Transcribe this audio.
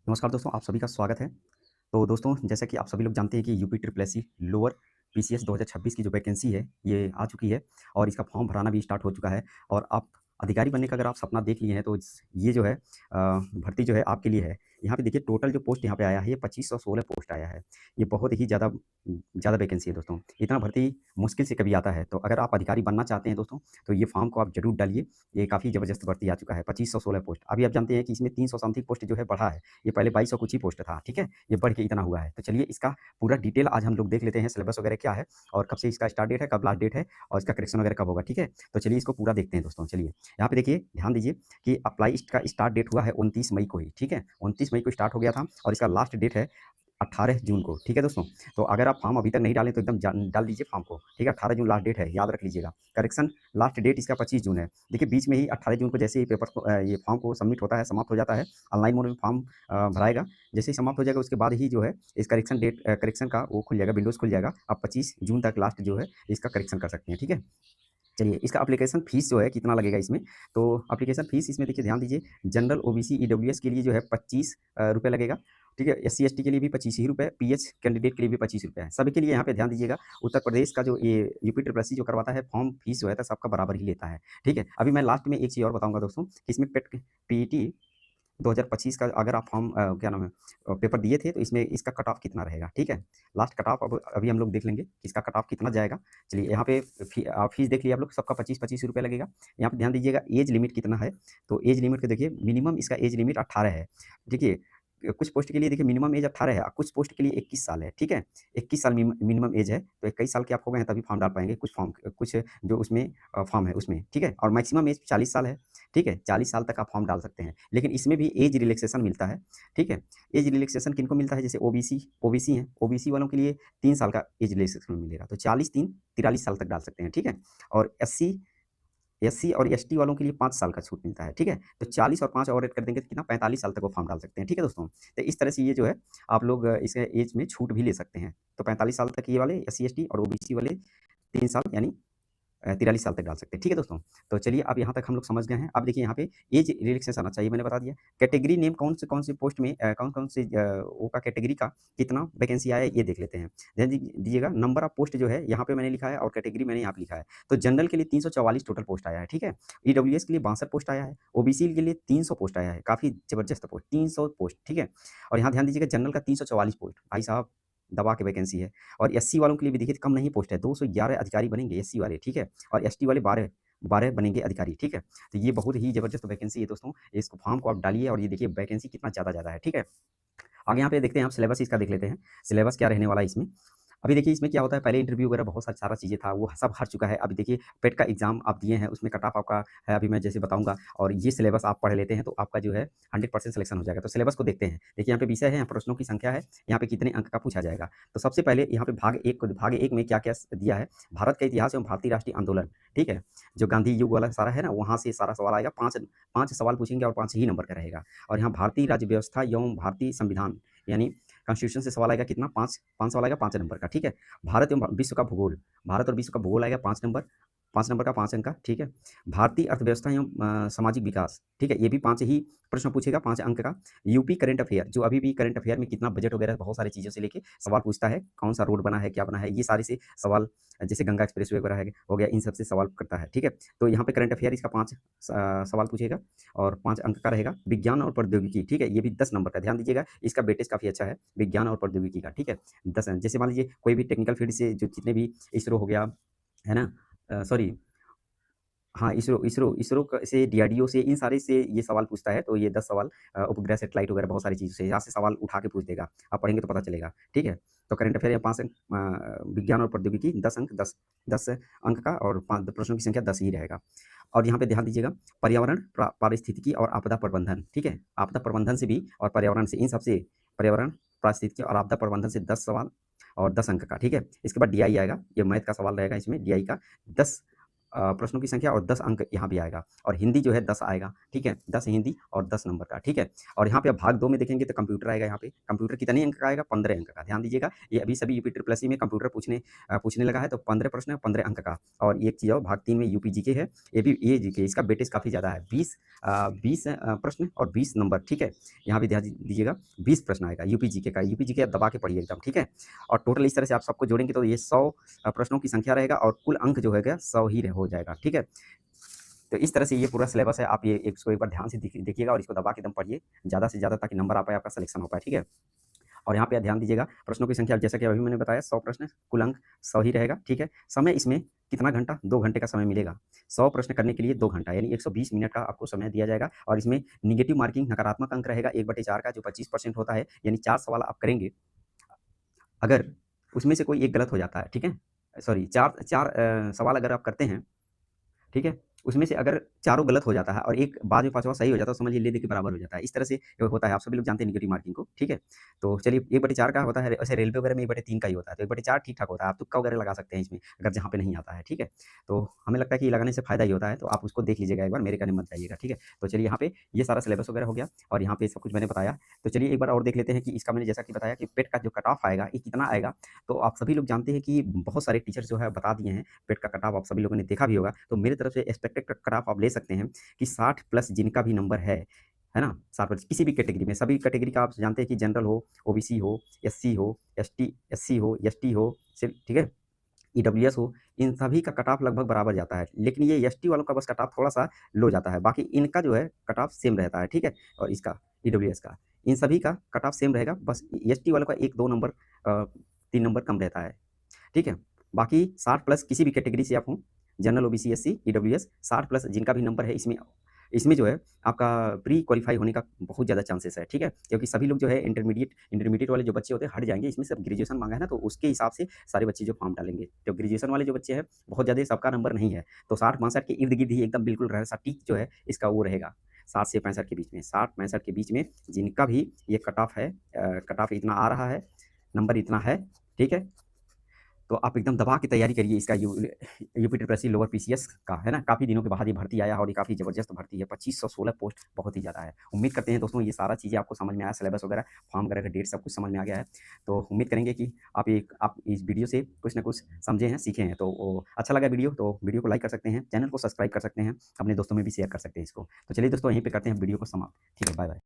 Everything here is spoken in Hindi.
नमस्कार दोस्तों, आप सभी का स्वागत है। तो दोस्तों, जैसा कि आप सभी लोग जानते हैं कि UP triple SC lower PCS 2026 की जो वैकेंसी है, ये आ चुकी है और इसका फॉर्म भराना भी स्टार्ट हो चुका है। और आप अधिकारी बनने का अगर आप सपना देख लिए हैं, तो ये जो है भर्ती जो है आपके लिए है। यहाँ पे देखिए, टोटल जो पोस्ट यहाँ पे आया है, ये 2516 पोस्ट आया है। ये बहुत ही ज़्यादा वैकेंसी है दोस्तों। इतना भर्ती मुश्किल से कभी आता है। तो अगर आप अधिकारी बनना चाहते हैं दोस्तों, तो ये फॉर्म को आप ज़रूर डालिए। ये काफ़ी ज़बरदस्त भर्ती आ चुका है, 2516 पोस्ट। अभी आप जानते हैं कि इसमें 300 समथिंग पोस्ट जो है बढ़ा है। ये पहले 2200 कुछ ही पोस्ट था, ठीक है? ये बढ़ के इतना हुआ है। तो चलिए, इसका पूरा डिटेल आज हम लोग देख लेते हैं, सिलेबस वगैरह क्या है और कब से इसका स्टार्ट डेट है, कब लास्ट डेट है और इसका करेक्शन वगैरह कब होगा, ठीक है? तो चलिए, इसको पूरा देखते हैं दोस्तों। चलिए, यहाँ पे देखिए, ध्यान दीजिए कि अप्लाई का स्टार्ट डेट हुआ है 29 मई को ही, ठीक है? 29 मई को स्टार्ट हो गया था और इसका लास्ट डेट है 18 जून को, ठीक है दोस्तों? तो अगर आप फॉर्म अभी तक नहीं डालें, तो एकदम डाल दीजिए फॉर्म को, ठीक है? 18 जून लास्ट डेट है, याद रख लीजिएगा। करेक्शन लास्ट डेट इसका 25 जून है। देखिए, बीच में ही 18 जून को जैसे ही पेपर को ये फॉर्म को सबमिट होता है, समाप्त हो जाता है, ऑनलाइन मोड में फॉर्म भराएगा। जैसे ही समाप्त हो जाएगा, उसके बाद ही जो है इस करेक्शन का वो खुल जाएगा, विंडोज़ खुल जाएगा। आप 25 जून तक लास्ट जो है इसका करेक्शन कर सकते हैं, ठीक है? चलिए, इसका एप्लीकेशन फ़ीस जो है कितना लगेगा इसमें, तो एप्लीकेशन फ़ीस इसमें देखिए, ध्यान दीजिए, जनरल, ओबीसी, ईडब्ल्यूएस के लिए जो है 25 रुपए लगेगा, ठीक है? एससी, एसटी के लिए भी 25 ही रुपए, पीएच कैंडिडेट के लिए भी 25 रुपए है। सभी के लिए यहाँ पे ध्यान दीजिएगा, उत्तर प्रदेश का जो ये यूपी ट्रिपल एससी जो करवाता है, फॉर्म फ़ीस जो है तो सबका बराबर ही लेता है, ठीक है? अभी मैं लास्ट में एक चीज़ और बताऊँगा दोस्तों, कि इसमें पीईटी 2025 का अगर आप फॉर्म क्या नाम है पेपर दिए थे, तो इसमें इसका कट ऑफ कितना रहेगा, ठीक है? लास्ट कट ऑफ अब अभी हम लोग देख लेंगे कि इसका कट ऑफ कितना जाएगा। चलिए, यहाँ पे फीस देख लिया आप लोग, सबका 25-25 रुपए लगेगा। यहाँ पे ध्यान दीजिएगा, एज लिमिट कितना है, तो एज लिमिट को देखिए, मिनिमम इसका एज लिमिट 18 है। देखिए, कुछ पोस्ट के लिए देखिए मिनिमम एज 18 है, कुछ पोस्ट के लिए 21 साल है, ठीक है? 21 साल मिनिमम एज है, तो 21 साल के आप हो गए हैं तभी फॉर्म डाल पाएँगे, कुछ जो उसमें फॉर्म है उसमें, ठीक है? और मैक्सिमम एज 40 साल है, ठीक है? 40 साल तक आप फॉर्म डाल सकते हैं, लेकिन इसमें भी एज रिलैक्सेशन मिलता है, ठीक है? एज रिलैक्सेशन किनको मिलता है? जैसे ओबीसी हैं, ओबीसी वालों के लिए 3 साल का एज रिलैक्सेशन मिलेगा, तो 40-3 43 साल तक डाल सकते हैं, ठीक है? और एससी एससी और एसटी वालों के लिए 5 साल का छूट मिलता है, ठीक है? तो 40 और 5 और ऐड कर देंगे तो कितना, 45 साल तक वो फॉर्म डाल सकते हैं, ठीक है दोस्तों? तो इस तरह से ये जो है, आप लोग इस एज में छूट भी ले सकते हैं। तो 45 साल तक ये वाले एससी, एसटी और ओबीसी वाले 3 साल यानी 43 साल तक डाल सकते हैं, ठीक है दोस्तों? तो चलिए, अब यहाँ तक हम लोग समझ गए हैं। अब देखिए, यहाँ पे एज रिलैक्सेशन आना चाहिए, मैंने बता दिया। कैटेगरी नेम कौन से पोस्ट में कौन-कौन से वो का कैटेगरी का कितना वैकेंसी आया है, ये देख लेते हैं। ध्यान दीजिएगा, नंबर ऑफ पोस्ट जो है यहाँ पे मैंने लिखा है और कैटेगरी मैंने यहाँ पे लिखा है। तो जनरल के लिए 344 टोटल पोस्ट आया है, ठीक है? ईडब्ल्यूएस के लिए 62 पोस्ट आया है, ओबीसी के लिए 300 पोस्ट आया है, काफ़ी ज़बरदस्त पोस्ट, 300 पोस्ट, ठीक है? और यहाँ ध्यान दीजिएगा, जनरल का 344 पोस्ट, भाई साहब दबा के वैकेंसी है। और एससी वालों के लिए भी देखिए, कम नहीं पोस्ट है, 211 अधिकारी बनेंगे एससी वाले, ठीक है? और एसटी वाले 12 बनेंगे अधिकारी, ठीक है? तो ये बहुत ही ज़बरदस्त वैकेंसी है दोस्तों, इसको फॉर्म को आप डालिए और ये देखिए वैकेंसी कितना ज़्यादा है, ठीक है? आगे यहाँ पे देखते हैं, आप सिलेबस इसका देख लेते हैं, सिलेबस क्या रहने वाला है इसमें। अभी देखिए, इसमें क्या होता है, पहले इंटरव्यू वगैरह बहुत सारा चीज़ें था, वो सब हट चुका है। अभी देखिए, पेट का एग्ज़ाम आप दिए हैं, उसमें कट ऑफ आपका है, अभी मैं जैसे बताऊँगा, और ये सिलेबस आप पढ़ लेते हैं, तो आपका जो है 100% सिलेक्शन हो जाएगा। तो सिलेबस को देखते हैं। देखिए, यहाँ पे विषय है, यहाँ प्रश्नों की संख्या है, यहाँ पे कितने अंक का पूछा जाएगा। तो सबसे पहले यहाँ पे भाग 1 में क्या-क्या दिया है, भारत का इतिहास एवं भारतीय राष्ट्रीय आंदोलन, ठीक है? जो गांधी युग वाला सारा है ना, वहाँ से सारा सवाल आएगा, 5 सवाल पूछेंगे और 5 ही नंबर का रहेगा। और यहाँ भारतीय राज्य व्यवस्था एवं भारतीय संविधान, यानी कॉन्स्टिट्यूशन से सवाल आएगा, कितना, 5 सवाल आएगा, 5 नंबर का, ठीक है? भारत एवं विश्व का भूगोल, भारत और विश्व का भूगोल आएगा 5 नंबर का, 5 अंक का, ठीक है? भारतीय अर्थव्यवस्था एवं सामाजिक विकास, ठीक है? ये भी 5 ही प्रश्न पूछेगा, 5 अंक का। यूपी करंट अफेयर, जो अभी भी करंट अफेयर में कितना बजट वगैरह बहुत सारी चीज़ों से लेके सवाल पूछता है, कौन-सा रोड बना है, क्या बना है, ये सारे से सवाल, जैसे गंगा एक्सप्रेसवे वगैरह है हो गया, इन सब से सवाल करता है, ठीक है? तो यहाँ पे करंट अफेयर इसका 5 सवाल पूछेगा और 5 अंक का रहेगा। विज्ञान और प्रौद्योगिकी, ठीक है? ये भी 10 नंबर का, ध्यान दीजिएगा, इसका वेटेज काफ़ी अच्छा है, विज्ञान और प्रौद्योगिकी का, ठीक है? 10 जैसे मान लीजिए, कोई भी टेक्निकल फील्ड से जो जितने भी इसरो हो गया, है ना? सॉरी, हाँ, इसरो से, डीआरडीओ से, इन सारे से ये सवाल पूछता है, तो ये 10 सवाल उपग्रह, सैटेलाइट वगैरह बहुत सारी चीज़ों से यहाँ से सवाल उठा के पूछ देगा। आप पढ़ेंगे तो पता चलेगा, ठीक है? तो करंट अफेयर या 5 अंक, विज्ञान और प्रौद्योगिकी 10 अंक, 10 अंक का, और 5 प्रश्नों की संख्या 10 ही रहेगा। और यहाँ पे ध्यान दीजिएगा, पर्यावरण, पारिस्थितिकी और आपदा प्रबंधन, ठीक है? आपदा प्रबंधन से भी और पर्यावरण से, इन सबसे, पर्यावरण, पारिस्थितिकी और आपदा प्रबंधन से 10 सवाल और 10 अंक का, ठीक है? इसके बाद डीआई आएगा, ये मैथ का सवाल रहेगा इसमें, डीआई का 10 प्रश्नों की संख्या और 10 अंक यहाँ भी आएगा, और हिंदी जो है 10 आएगा, ठीक है? 10 हिंदी और 10 नंबर का, ठीक है? और यहाँ पे अब भाग 2 में देखेंगे तो कंप्यूटर आएगा यहाँ पे। कंप्यूटर कितने अंक का आएगा? 15 अंक का। ध्यान दीजिएगा, ये अभी सभी यूपी ट्रिपल एससी में कंप्यूटर पूछने लगा है, तो 15 प्रश्न है, 15 अंक का। और एक चीज़ और, भाग 3 में यूपी जीके है, ये जीके, इसका वेटेज काफ़ी ज़्यादा है। 20 प्रश्न और 20 नंबर, ठीक है? यहाँ भी ध्यान दीजिएगा, 20 प्रश्न आएगा यूपी जीके का। यूपी जीके आप दबा के पढ़िए एकदम, ठीक है? और टोटल इस तरह से आप सबको जोड़ेंगे तो ये 100 प्रश्नों की संख्या रहेगा, और कुल अंक जो है 100 ही हो जाएगा, ठीक है? तो इस तरह से ये पूरा सिलेबस है। आप ये इसको एक बार ध्यान से देखिएगा और इसको दबा के एकदम पढ़िए ज़्यादा से ज़्यादा, ताकि नंबर आ पाए, आपका सिलेक्शन हो पाए, ठीक है? और यहाँ पे ध्यान दीजिएगा, प्रश्नों की संख्या जैसा कि अभी मैंने बताया, 100 प्रश्न, कुल अंक 100 ही रहेगा, ठीक है? समय इसमें कितना घंटा? 2 घंटे का समय मिलेगा। 100 प्रश्न करने के लिए 2 घंटा, यानी 120 मिनट का आपको समय दिया जाएगा। और इसमें नेगेटिव मार्किंग, नकारात्मक अंक रहेगा 1/4 का, जो 25% होता है, यानी 4 सवाल आप करेंगे। अगर उसमें से कोई एक गलत हो जाता है, ठीक है? सॉरी, 4 सवाल अगर आप करते हैं, ठीक है? उसमें से अगर चारों गलत हो जाता है और एक बाद में पाँचवाँ सही हो जाता है, तो समझिए ले-दे के बराबर हो जाता है। इस तरह से होता है, आप सभी लोग जानते हैं नेगेटिव मार्किंग को, ठीक है? तो चलिए, 1/4 का होता है, वैसे रेलवे वगैरह में 1/3 का ही होता है, तो 1/4 ठीक-ठाक होता है। आप तुक्का वगैरह लगा सकते हैं इसमें, अगर जहाँ पे नहीं आता है, ठीक है? तो हमें लगता है कि लगाने से फ़ायदा ही होता है, तो आप उसको देख लीजिएगा एक बार, मेरे कहने मत जाइएगा, ठीक है? तो चलिए, यहाँ पे ये सारा सिलेबस वगैरह हो गया, और यहाँ पे सब कुछ मैंने बताया। तो चलिए एक बार और देख लेते हैं कि इसका मैंने जैसा कि बताया कि पेट का जो कट ऑफ आएगा, ये कितना आएगा। तो आप सभी लोग जानते हैं कि बहुत सारे टीचर्स जो है बता दिए हैं, पेट का कट ऑफ आप सभी लोगों ने देखा भी होगा। तो मेरी तरफ से एक्सपेक्टेड कट ऑफ आप ले सकते हैं कि 60 प्लस जिनका भी नंबर है ना? 60 प्लस किसी भी कैटेगरी में, सभी कैटेगरी का आप जानते हैं कि जनरल हो, ओबीसी हो, एससी हो, एससी हो, एसटी हो, सिर्फ, ठीक है? ईडब्ल्यूएस हो, इन सभी का कट ऑफ लगभग बराबर जाता है। लेकिन ये एसटी वालों का बस कट ऑफ थोड़ा-सा लो जाता है, बाकी इनका जो है कट ऑफ सेम रहता है, ठीक है? और इसका, ईडब्ल्यूएस का, इन सभी का कट ऑफ सेम रहेगा, बस एसटी वालों का 1-2 नंबर 3 नंबर कम रहता है, ठीक है? बाकी 60 प्लस किसी भी कैटेगरी से आप हों, general, OBC, SC, EWS, 60 plus जिनका भी नंबर है, इसमें इसमें जो है आपका प्री क्वालीफाई होने का बहुत ज़्यादा चांसेस है, ठीक है? क्योंकि सभी लोग जो है इंटरमीडिएट वाले जो बच्चे होते हैं हट जाएँगे, इसमें सिर्फ ग्रेजुएशन माँगा है ना, तो उसके हिसाब से सारे बच्चे जो फॉर्म डालेंगे। तो ग्रेजुएशन वाले जो बच्चे हैं, बहुत ज़्यादा सबका नंबर नहीं है, तो 60-62 के इर्द-गिर्द ही एकदम बिल्कुल सटीक जो है इसका वो रहेगा, 60 से 65 के बीच में, 60-65 के बीच में जिनका भी ये कट ऑफ है, कट ऑफ इतना आ रहा है, नंबर इतना है, ठीक है? तो आप एकदम दबा के तैयारी करिए इसका, UP triple SC lower PCS का, है ना? काफ़ी दिनों के बाद ये भर्ती आया, और ये काफ़ी ज़बरदस्त भर्ती है, 2516 पोस्ट बहुत ही ज़्यादा है। उम्मीद करते हैं दोस्तों ये सारा चीज़ें आपको समझ में आया, सिलेबस वगैरह, फॉर्म वगैरह का डेट सब कुछ समझ में आ गया है। तो उम्मीद करेंगे कि आप इस वीडियो से कुछ ना कुछ समझे हैं, सीखे हैं। तो अच्छा लगा वीडियो, तो वीडियो को लाइक कर सकते हैं, चैनल को सब्सक्राइब कर सकते हैं, अपने दोस्तों में भी शेयर कर सकते हैं इसको। तो चलिए दोस्तों, यहीं पे करते हैं वीडियो को समाप्त। ठीक है, बाय-बाय।